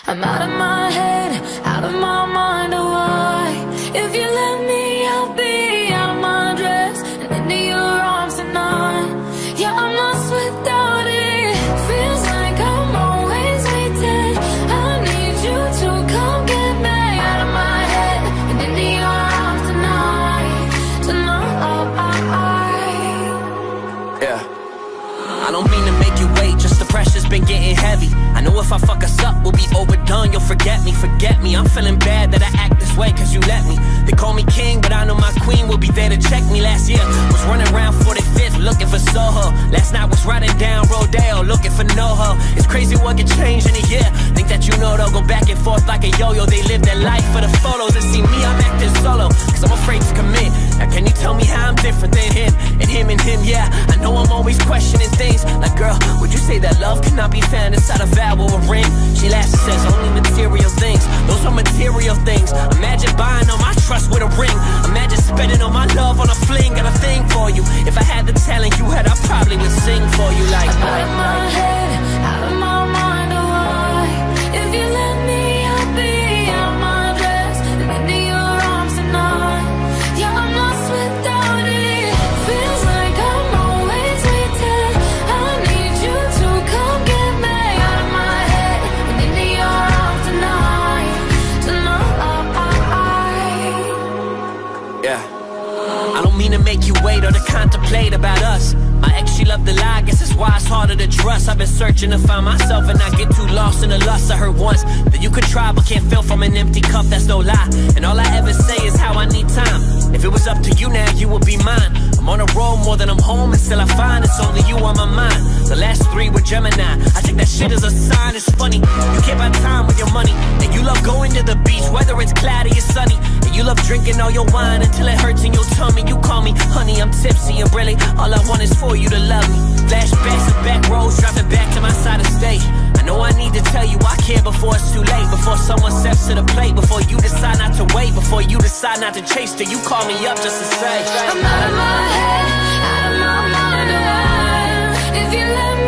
I'm out of my head, out of my mind, oh why? If you let me, I'll be out of my dress and into your arms tonight. Yeah, I'm lost without it. Feels like I'm always waiting. I need you to come get me out of my head and into your arms tonight. Yeah. I don't mean to make you wait, just the pressure's been getting heavy. I know if I fuck us up, we'll be overdone. You'll forget me. I'm feeling bad that I act this way cause you let me. They call me king, but I know my queen will be there to check me. Last year, was running around 45th looking for Soho. Last night was riding down Rodeo looking for NoHo. It's crazy what can change in a year. Think that you know they'll go back and forth like a yo-yo. They live their life for the photos and see me, I'm acting solo cause I'm afraid to commit. Now can you tell me how I'm different than him? And him, yeah. I know I'm always questioning things like, girl, would you say that love cannot be found inside a vow or a ring? She laughs and says only material things. Those are material things. Imagine buying all my trust with a ring. Imagine spending all my love on a fling. Got a thing for you. If I had the talent you had, I probably would sing for you like I'm out of my head, out of my mind, oh why? If you let me, I'll be out of my dress and into your arms tonight. Yeah, I'm lost without it. Feels like I'm always waiting. I need you to come get me out of my head and into your arms tonight. Yeah. I don't mean to make you wait or to contemplate about us. My ex, she loved to lie, guess that's why it's harder to trust. I've been searching to find myself and not get too lost in the lust. I heard once that you could try but can't fill from an empty cup, that's no lie. And all I ever say is how I need time. If it was up to you now, you would be mine. I'm on a road more than I'm home, and still I find it's only you on my mind. The last three were Gemini, I think that shit is a sign. It's funny, you can't buy time with your money. And you love going to the beach, whether it's cloudy or sunny. And you love drinking all your wine until it hurts in your tummy. You call me honey, I'm tipsy, and really all I want is for you to love me. Flashbacks and back roads, driving back to my side of state. I know I need to tell you I care before it's too late. Before someone steps to the plate, before you decide not to wait, before you decide not to chase till you call me up just to say I'm out of my head, out of my mind, oh why? If you let